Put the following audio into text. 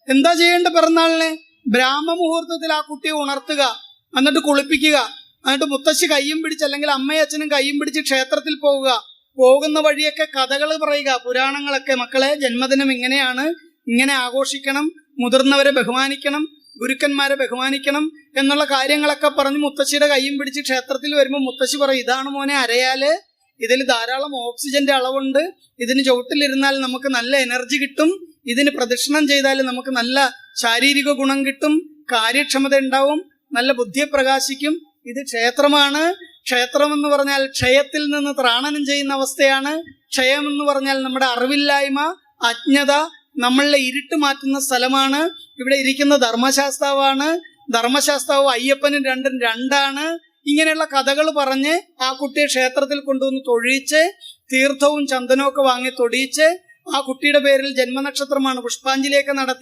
എന്താ ചെയ്യേണ്ട പിറന്നാളിന്? ബ്രാഹ്മ മുഹൂർത്തത്തിൽ ആ കുട്ടിയെ ഉണർത്തുക, എന്നിട്ട് കുളിപ്പിക്കുക, എന്നിട്ട് മുത്തശ്ശി കയ്യും പിടിച്ച് അല്ലെങ്കിൽ അമ്മയും അച്ഛനും കയ്യും പിടിച്ച് ക്ഷേത്രത്തിൽ പോവുക. പോകുന്ന വഴിയൊക്കെ കഥകൾ പറയുക, പുരാണങ്ങളൊക്കെ. മക്കളെ, ജന്മദിനം ഇങ്ങനെയാണ്, ഇങ്ങനെ ആഘോഷിക്കണം, മുതിർന്നവരെ ബഹുമാനിക്കണം, ഗുരുക്കന്മാരെ ബഹുമാനിക്കണം എന്നുള്ള കാര്യങ്ങളൊക്കെ പറഞ്ഞ് മുത്തശ്ശിയുടെ കയ്യും പിടിച്ച് ക്ഷേത്രത്തിൽ വരുമ്പോൾ മുത്തശ്ശി പറയും, ഇതാണ് മോനെ അരയാല്, ഇതിൽ ധാരാളം ഓക്സിജന്റെ അളവുണ്ട്, ഇതിന് ചുവട്ടിലിരുന്നാൽ നമുക്ക് നല്ല എനർജി കിട്ടും, ഇതിന് പ്രദക്ഷിണം ചെയ്താൽ നമുക്ക് നല്ല ശാരീരിക ഗുണം കിട്ടും, കാര്യക്ഷമത ഉണ്ടാവും, നല്ല ബുദ്ധിയെ പ്രകാശിക്കും. ഇത് ക്ഷേത്രമാണ്. ക്ഷേത്രം എന്ന് പറഞ്ഞാൽ ക്ഷയത്തിൽ നിന്ന് ത്രാണനം ചെയ്യുന്ന അവസ്ഥയാണ്. ക്ഷയം എന്ന് പറഞ്ഞാൽ നമ്മുടെ അറിവില്ലായ്മ, അജ്ഞത, നമ്മളിലെ ഇരുട്ട് മാറ്റുന്ന സ്ഥലമാണ്. ഇവിടെ ഇരിക്കുന്ന ധർമ്മശാസ്താവാണ്. ധർമ്മശാസ്താവും അയ്യപ്പനും രണ്ടും രണ്ടാണ്. ഇങ്ങനെയുള്ള കഥകൾ പറഞ്ഞ് ആ കുട്ടിയെ ക്ഷേത്രത്തിൽ കൊണ്ടുവന്ന് തൊഴിയിച്ച് തീർത്ഥവും ചന്ദനവും ഒക്കെ വാങ്ങി തൊടിയിച്ച് ആ കുട്ടിയുടെ പേരിൽ ജന്മനക്ഷത്രമാണ് പുഷ്പാഞ്ജലിയൊക്കെ നടത്തി